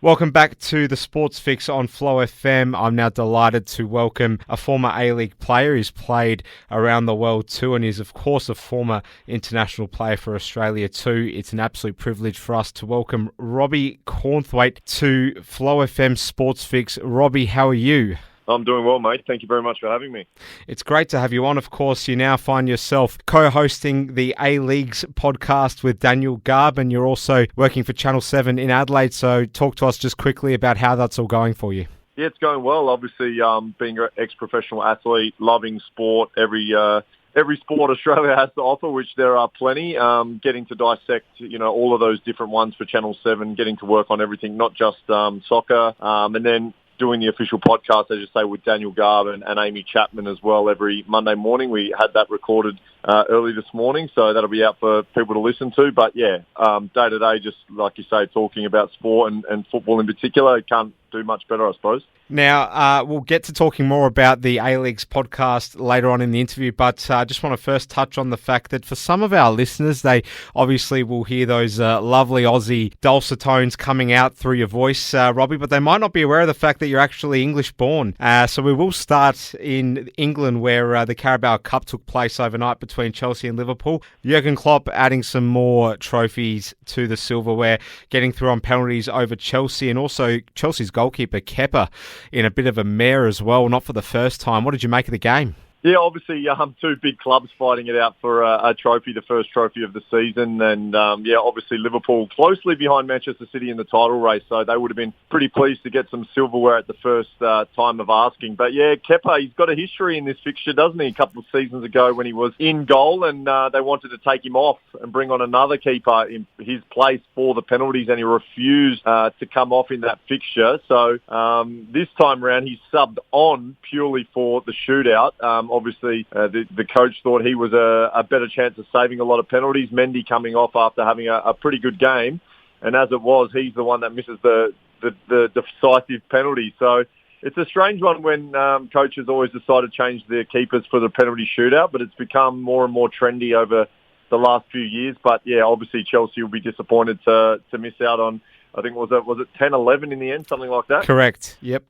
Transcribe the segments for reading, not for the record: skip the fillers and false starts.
Welcome back to the Sports Fix on Flow FM. I'm now delighted to welcome a former A-League player. He's played around the world too, and is of course a former international player for Australia too. It's an absolute privilege for us to welcome Robbie Cornthwaite to Flow FM Sports Fix. Robbie, how are you? I'm doing well, mate. Thank you very much for having me. It's great to have you on. Of course, you now find yourself co-hosting the A-leagues podcast with Daniel Garb, and you're also working for Channel 7 in Adelaide. So talk to us just quickly about how that's all going for you. Yeah, it's going well. Obviously, being an ex-professional athlete, loving sport, every sport Australia has to offer, which there are plenty. Getting to dissect, all of those different ones for Channel 7, getting to work on everything, not just soccer, and then doing the official podcast, as you say, with Daniel Garb and Amy Chapman as well every Monday morning. We had that recorded early this morning, so that'll be out for people to listen to. But yeah, day to day, just like you say, talking about sport and football in particular. Can't do much better, I suppose. Now, we'll get to talking more about the A-Leagues podcast later on in the interview, but I just want to first touch on the fact that for some of our listeners, they obviously will hear those lovely Aussie dulcet tones coming out through your voice, Robbie, but they might not be aware of the fact that you're actually English-born. So we will start in England, where the Carabao Cup took place overnight between Chelsea and Liverpool. Jurgen Klopp adding some more trophies to the silverware, getting through on penalties over Chelsea, and also Chelsea's goalkeeper, Kepa, in a bit of a mare as well, not for the first time. What did you make of the game? Yeah, obviously, two big clubs fighting it out for a trophy, the first trophy of the season. And, obviously Liverpool closely behind Manchester City in the title race, so they would have been pretty pleased to get some silverware at the first time of asking. But, yeah, Kepa, he's got a history in this fixture, doesn't he? A couple of seasons ago when he was in goal and they wanted to take him off and bring on another keeper in his place for the penalties, and he refused to come off in that fixture. So this time round, he's subbed on purely for the shootout. Obviously, the coach thought he was a better chance of saving a lot of penalties. Mendy coming off after having a pretty good game. And as it was, he's the one that misses the decisive penalty. So it's a strange one when coaches always decide to change their keepers for the penalty shootout, but it's become more and more trendy over the last few years. But, yeah, obviously Chelsea will be disappointed to miss out on, I think, was it 10-11 in the end, something like that? Correct, yep.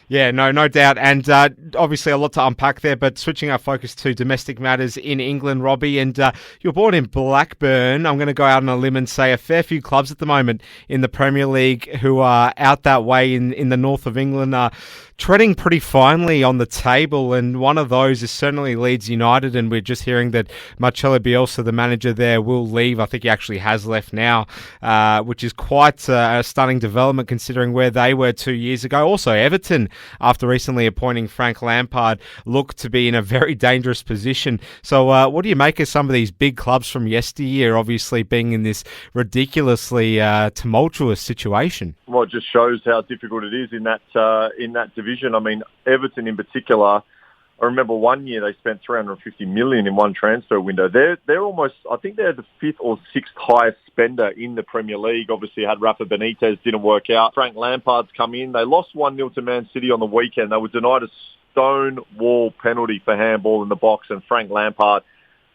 Yeah, no doubt. And obviously a lot to unpack there, but switching our focus to domestic matters in England, Robbie, and you're born in Blackburn. I'm going to go out on a limb and say a fair few clubs at the moment in the Premier League who are out that way in the north of England are treading pretty finely on the table, and one of those is certainly Leeds United, and we're just hearing that Marcelo Bielsa, the manager there, will leave. I think he actually has left now, which is quite a stunning development considering where they were 2 years ago. Also, Everton, after recently appointing Frank Lampard, look to be in a very dangerous position. So what do you make of some of these big clubs from yesteryear, obviously being in this ridiculously tumultuous situation? Well, it just shows how difficult it is in that division. I mean, Everton in particular, I remember one year they spent $350 million in one transfer window. They're almost, I think they're the fifth or sixth highest spender in the Premier League. Obviously had Rafa Benitez, didn't work out. Frank Lampard's come in. They lost 1-0 to Man City on the weekend. They were denied a stone wall penalty for handball in the box, and Frank Lampard,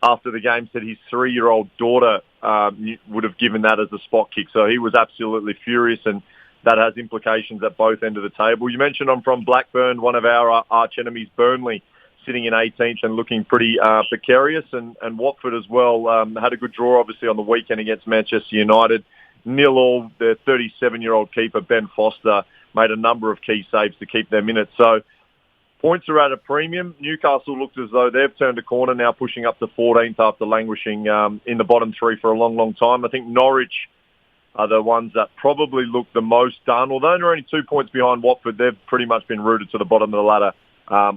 after the game, said his 3-year-old daughter would have given that as a spot kick. So he was absolutely furious, and that has implications at both ends of the table. You mentioned I'm from Blackburn, one of our arch enemies, Burnley, sitting in 18th and looking pretty precarious, and Watford as well had a good draw, obviously, on the weekend against Manchester United. 0-0, their 37-year-old keeper, Ben Foster, made a number of key saves to keep their minutes. So points are at a premium. Newcastle looks as though they've turned a corner now, pushing up to 14th after languishing in the bottom three for a long, long time. I think Norwich are the ones that probably look the most done. Although they're only 2 points behind Watford, they've pretty much been rooted to the bottom of the ladder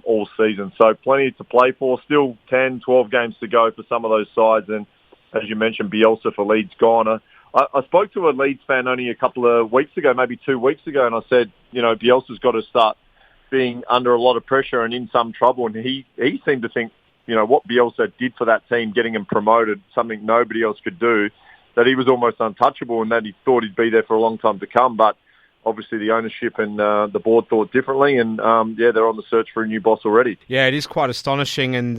all season. So plenty to play for. Still 10, 12 games to go for some of those sides. And as you mentioned, Bielsa for Leeds gone. I spoke to a Leeds fan only a couple of weeks ago, maybe 2 weeks ago, and I said, Bielsa's got to start being under a lot of pressure and in some trouble. And he seemed to think, what Bielsa did for that team, getting him promoted, something nobody else could do, that he was almost untouchable and that he thought he'd be there for a long time to come. But obviously the ownership and the board thought differently, and they're on the search for a new boss already. Yeah, it is quite astonishing, and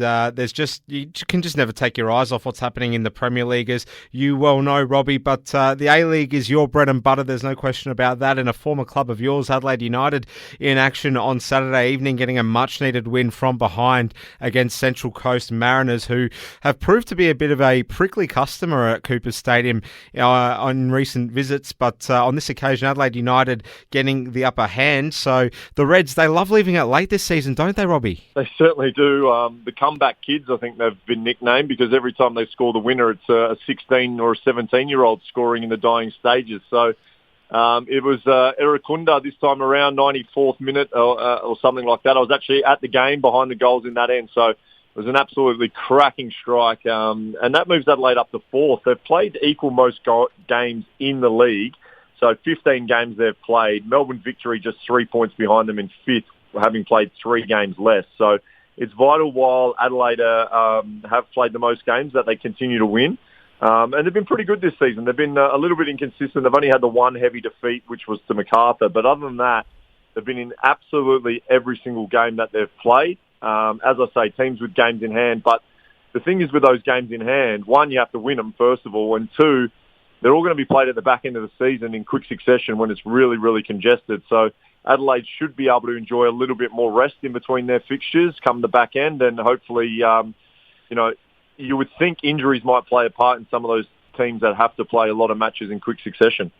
you can just never take your eyes off what's happening in the Premier League, as you well know, Robbie. But the A-League is your bread and butter. There's no question about that. And a former club of yours, Adelaide United, in action on Saturday evening, getting a much-needed win from behind against Central Coast Mariners, who have proved to be a bit of a prickly customer at Cooper Stadium on recent visits. But on this occasion, Adelaide United getting the upper hand. So the Reds, they love leaving it late this season, don't they, Robbie? They certainly do. The comeback kids, I think they've been nicknamed, because every time they score the winner, it's a 16 or a 17-year-old scoring in the dying stages. So it was Irukunda this time around, 94th minute or something like that. I was actually at the game behind the goals in that end. So it was an absolutely cracking strike. And that moves Adelaide up to 4th. They've played equal most games in the league. So 15 games they've played. Melbourne Victory just 3 points behind them in 5th, having played 3 games less. So it's vital, while Adelaide have played the most games, that they continue to win. And they've been pretty good this season. They've been a little bit inconsistent. They've only had the one heavy defeat, which was to MacArthur. But other than that, they've been in absolutely every single game that they've played. As I say, teams with games in hand. But the thing is, with those games in hand, one, you have to win them, first of all. And two, they're all going to be played at the back end of the season in quick succession when it's really, really congested. So Adelaide should be able to enjoy a little bit more rest in between their fixtures come the back end, and hopefully, you would think injuries might play a part in some of those teams that have to play a lot of matches in quick succession.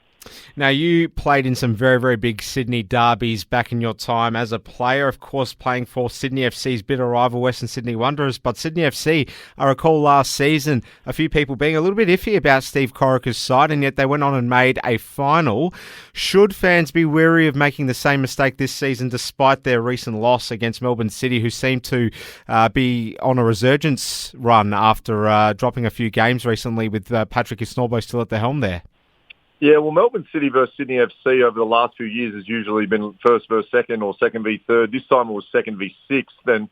Now, you played in some very, very big Sydney derbies back in your time as a player, of course, playing for Sydney FC's bitter rival Western Sydney Wanderers. But Sydney FC, I recall last season, a few people being a little bit iffy about Steve Corica's side, and yet they went on and made a final. Should fans be wary of making the same mistake this season, despite their recent loss against Melbourne City, who seem to be on a resurgence run after dropping a few games recently with Patrick Isnorbo still at the helm there? Yeah, well, Melbourne City versus Sydney FC over the last few years has usually been first versus second, or second v third. This time it was second v sixth. And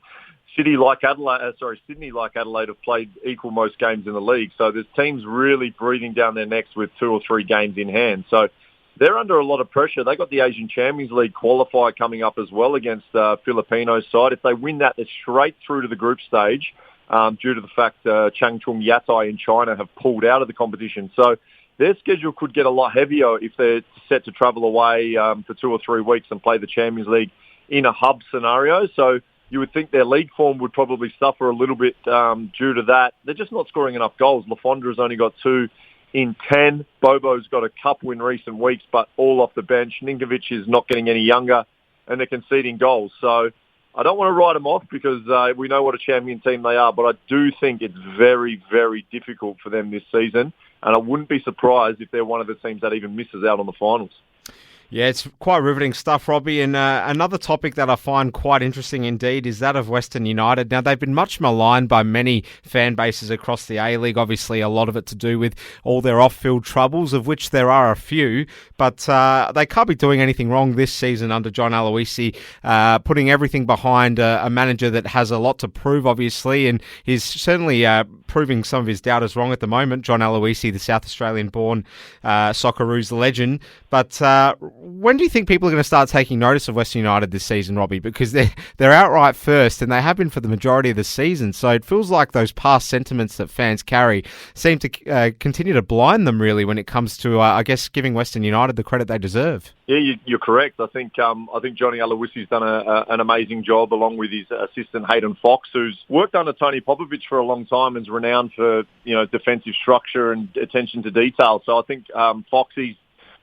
Sydney, like Adelaide, have played equal most games in the league. So there's teams really breathing down their necks with 2 or 3 games in hand. So they're under a lot of pressure. They got the Asian Champions League qualifier coming up as well against Filipino's side. If they win that, they're straight through to the group stage due to the fact Changchun Yatai in China have pulled out of the competition. So their schedule could get a lot heavier if they're set to travel away for 2 or 3 weeks and play the Champions League in a hub scenario. So you would think their league form would probably suffer a little bit due to that. They're just not scoring enough goals. Lafondra has only got 2 in 10. Bobo's got a couple in recent weeks, but all off the bench. Ninkovic is not getting any younger, and they're conceding goals. So I don't want to write them off, because we know what a champion team they are, but I do think it's very, very difficult for them this season. And I wouldn't be surprised if they're one of the teams that even misses out on the finals. Yeah, it's quite riveting stuff, Robbie. And another topic that I find quite interesting indeed is that of Western United. Now, they've been much maligned by many fan bases across the A-League. Obviously, a lot of it to do with all their off-field troubles, of which there are a few. But they can't be doing anything wrong this season under John Aloisi, putting everything behind a manager that has a lot to prove, obviously. And he's certainly proving some of his doubters wrong at the moment. John Aloisi, the South Australian-born Socceroos legend. But when do you think people are going to start taking notice of Western United this season, Robbie? Because they're outright first, and they have been for the majority of the season. So it feels like those past sentiments that fans carry seem to continue to blind them, really, when it comes to, I guess, giving Western United the credit they deserve. Yeah, you're correct. I think Johnny Aloisi's done an amazing job, along with his assistant Hayden Fox, who's worked under Tony Popovich for a long time and is renowned for defensive structure and attention to detail. So I think Foxy's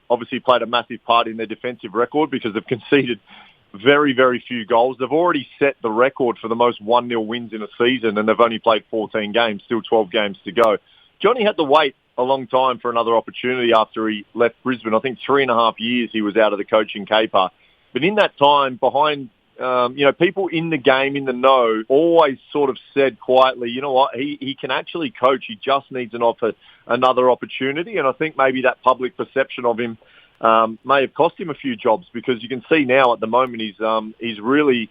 obviously played a massive part in their defensive record, because they've conceded very, very few goals. They've already set the record for the most 1-0 wins in a season, and they've only played 14 games, still 12 games to go. Johnny had to wait a long time for another opportunity after he left Brisbane. I think 3.5 years he was out of the coaching caper. But in that time, behind people in the game, in the know, always sort of said quietly, you know what, he can actually coach. He just needs another opportunity. And I think maybe that public perception of him may have cost him a few jobs, because you can see now at the moment he's really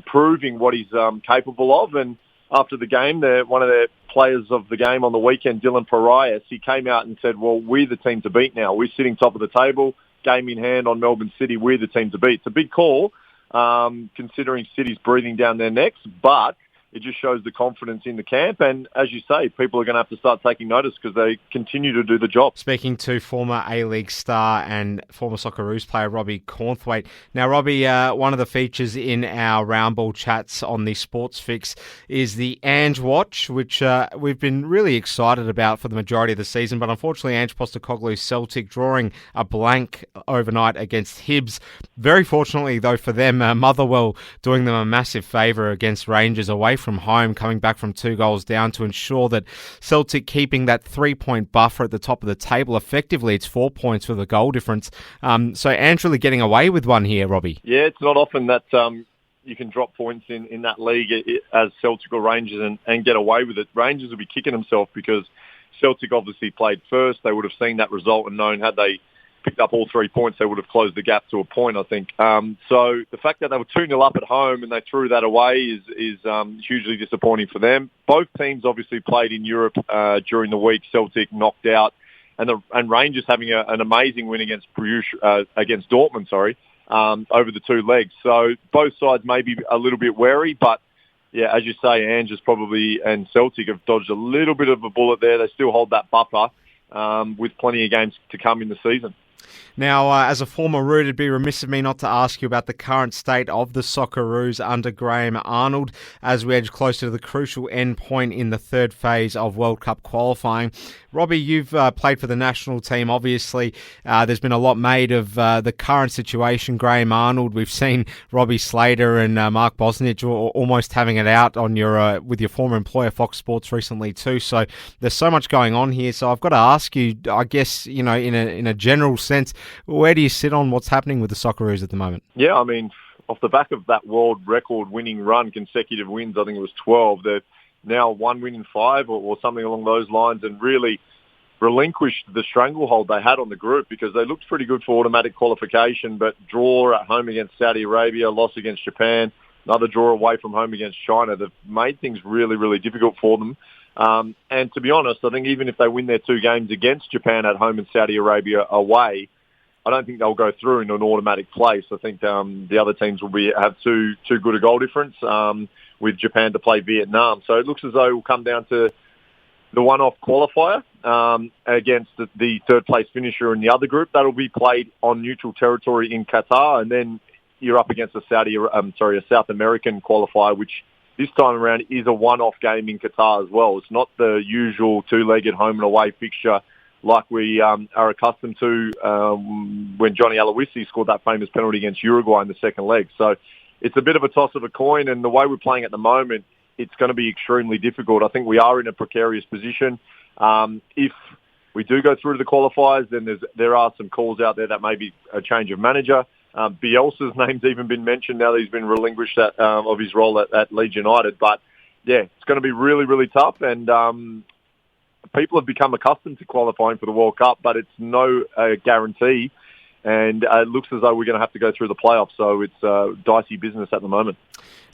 proving what he's capable of. And after the game, one of their players of the game on the weekend, Dylan Parias, he came out and said, well, we're the team to beat now. We're sitting top of the table. game in hand on Melbourne City, we're the team to beat. It's a big call, considering City's breathing down their necks, but it just shows the confidence in the camp. And as you say, people are going to have to start taking notice because they continue to do the job. Speaking to former A-League star and former Socceroos player Robbie Cornthwaite. Now, Robbie, one of the features in our round ball chats on the Sports Fix is the Ange Watch, which we've been really excited about for the majority of the season. But unfortunately, Ange Postecoglou's Celtic drawing a blank overnight against Hibs. Very fortunately, though, for them, Motherwell doing them a massive favour against Rangers away from home, coming back from 2 goals down to ensure that Celtic keeping that 3-point buffer at the top of the table. Effectively, it's 4 points with a goal difference. So Ange really getting away with one here, Robbie. Yeah, it's not often that you can drop points in that league as Celtic or Rangers and get away with it. Rangers will be kicking themselves because Celtic obviously played first. They would have seen that result and known had they picked up all 3 points, they would have closed the gap to a point, I think. So the fact that they were 2-0 up at home and they threw that away is hugely disappointing for them. Both teams obviously played in Europe during the week. Celtic knocked out, and Rangers having an amazing win against against Dortmund, over the 2 legs. So both sides may be a little bit wary, but yeah, as you say, Ange and Celtic have dodged a little bit of a bullet there. They still hold that buffer with plenty of games to come in the season. Now, as a former Root, it'd be remiss of me not to ask you about the current state of the Socceroos under Graham Arnold as we edge closer to the crucial end point in the third phase of World Cup qualifying. Robbie, you've played for the national team, obviously. There's been a lot made of the current situation. Graham Arnold, we've seen Robbie Slater and Mark Bosnich almost having it out on with your former employer, Fox Sports, recently too. So there's so much going on here. So I've got to ask you, I guess, in a general sense, where do you sit on what's happening with the Socceroos at the moment? Yeah, I mean, off the back of that world record winning run, consecutive wins, I think it was 12, they've now 1 win in 5 or something along those lines, and really relinquished the stranglehold they had on the group because they looked pretty good for automatic qualification, but draw at home against Saudi Arabia, loss against Japan, another draw away from home against China. They've made things really, really difficult for them. And to be honest, I think even if they win their 2 games against Japan at home and Saudi Arabia away, I don't think they'll go through in an automatic place. I think the other teams will have too good a goal difference with Japan to play Vietnam. So it looks as though it will come down to the one-off qualifier against the third-place finisher in the other group. That'll be played on neutral territory in Qatar, and then you're up against a South American qualifier, which this time around is a one-off game in Qatar as well. It's not the usual 2-legged home and away fixture like we are accustomed to when Johnny Aloisi scored that famous penalty against Uruguay in the second leg. So it's a bit of a toss of a coin, and the way we're playing at the moment, it's going to be extremely difficult. I think we are in a precarious position. If we do go through to the qualifiers, then there are some calls out there that may be a change of manager. Bielsa's name's even been mentioned now that he's been relinquished of his role at Leeds United. But yeah, it's going to be really, really tough, and people have become accustomed to qualifying for the World Cup, but it's no guarantee. And it looks as though we're going to have to go through the playoffs. So it's dicey business at the moment.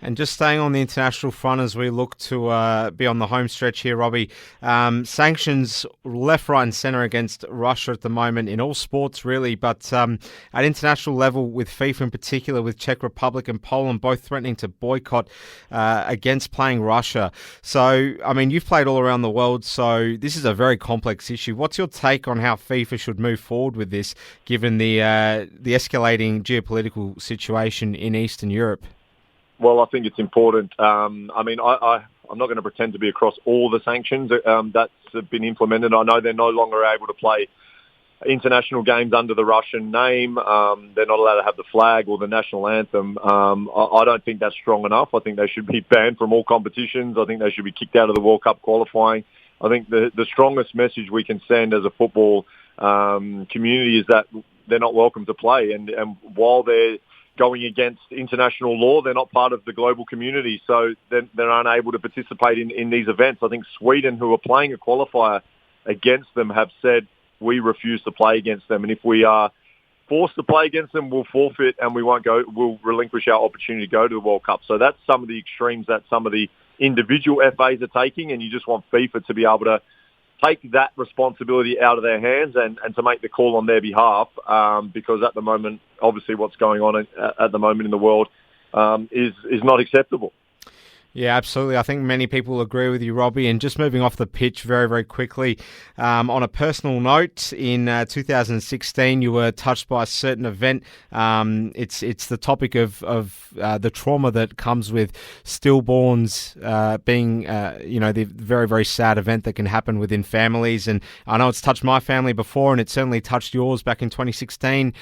And just staying on the international front as we look to be on the home stretch here, Robbie, sanctions left, right and centre against Russia at the moment in all sports really, but at international level with FIFA in particular, with Czech Republic and Poland both threatening to boycott against playing Russia. So, I mean, you've played all around the world, so this is a very complex issue. What's your take on how FIFA should move forward with this, given the escalating geopolitical situation in Eastern Europe? Well, I think it's important. I'm not going to pretend to be across all the sanctions that's been implemented. I know they're no longer able to play international games under the Russian name. They're not allowed to have the flag or the national anthem. I don't think that's strong enough. I think they should be banned from all competitions. I think they should be kicked out of the World Cup qualifying. I think the strongest message we can send as a football community is that they're not welcome to play. And while they're going against international law, they're not part of the global community, so they're unable to participate in these events. I think Sweden, who are playing a qualifier against them, have said, we refuse to play against them. And if we are forced to play against them, we'll forfeit and we'll relinquish our opportunity to go to the World Cup. So that's some of the extremes that some of the individual FAs are taking, and you just want FIFA to be able to take that responsibility out of their hands and to make the call on their behalf, because at the moment, obviously what's going on at the moment in the world is not acceptable. Yeah, absolutely. I think many people agree with you, Robbie. And just moving off the pitch very, very quickly, on a personal note, in 2016, you were touched by a certain event. It's the topic of the trauma that comes with stillborns being, the very, very sad event that can happen within families. And I know it's touched my family before, and it certainly touched yours back in 2016.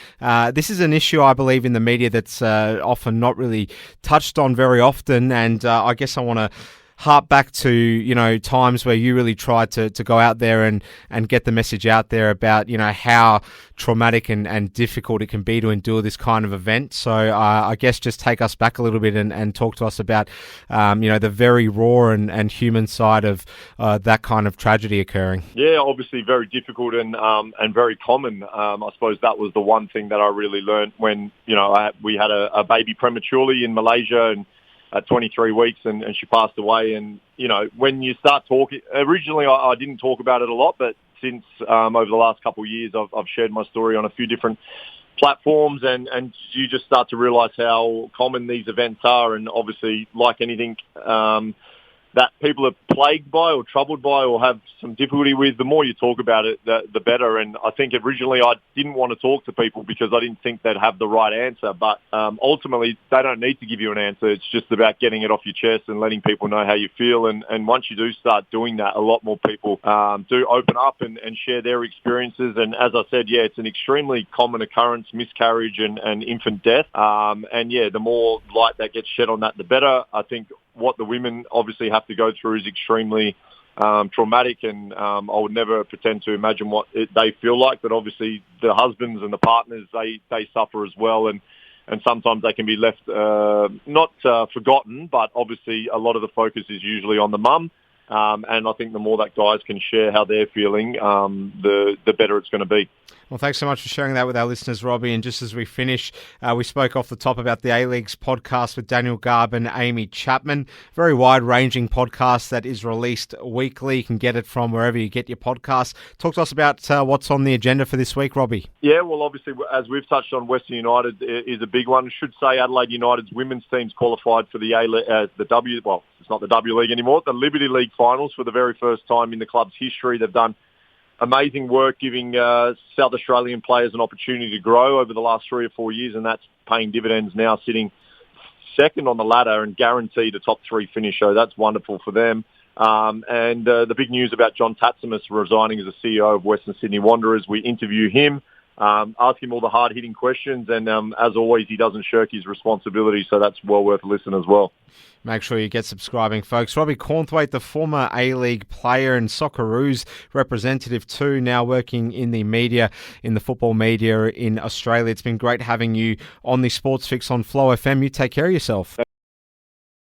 This is an issue, I believe, in the media that's often not really touched on very often. And I guess I want to harp back to, times where you really tried to go out there and get the message out there about, how traumatic and difficult it can be to endure this kind of event. So I guess just take us back a little bit and talk to us about, the very raw and human side of that kind of tragedy occurring. Yeah, obviously very difficult and very common. I suppose that was the one thing that I really learned when, we had a baby prematurely in Malaysia and at 23 weeks and she passed away. And, when you start talking, originally I didn't talk about it a lot, but since over the last couple of years, I've shared my story on a few different platforms and you just start to realise how common these events are. And obviously, like anything that people are plagued by or troubled by or have some difficulty with, the more you talk about it, the better. And I think originally I didn't want to talk to people because I didn't think they'd have the right answer. But ultimately, they don't need to give you an answer. It's just about getting it off your chest and letting people know how you feel. And once you do start doing that, a lot more people do open up and share their experiences. And as I said, it's an extremely common occurrence, miscarriage and infant death. The more light that gets shed on that, the better. I think what the women obviously have to go through is extremely traumatic, and I would never pretend to imagine what they feel like, but obviously the husbands and the partners, they suffer as well, and sometimes they can be left not forgotten, but obviously a lot of the focus is usually on the mum. And I think the more that guys can share how they're feeling, the better it's going to be. Well, thanks so much for sharing that with our listeners, Robbie. And just as we finish, we spoke off the top about the A-Leagues podcast with Daniel Garb and Amy Chapman. Very wide-ranging podcast that is released weekly. You can get it from wherever you get your podcasts. Talk to us about what's on the agenda for this week, Robbie. Yeah, well, obviously, as we've touched on, Western United is a big one. I should say Adelaide United's women's team's qualified for the it's not the W League anymore, the Liberty League finals for the very first time in the club's history. They've done amazing work giving South Australian players an opportunity to grow over the last 3 or 4 years, and that's paying dividends now, sitting second on the ladder and guaranteed a top 3 finish. So that's wonderful for them. And the big news about John Tatsumis resigning as the CEO of Western Sydney Wanderers, we interview him, ask him all the hard-hitting questions, and as always, he doesn't shirk his responsibility, so that's well worth a listen as well. Make sure you get subscribing, folks. Robbie Cornthwaite, the former A-League player and Socceroos representative too, now working in the media, in the football media in Australia. It's been great having you on the Sports Fix on Flow FM. You take care of yourself.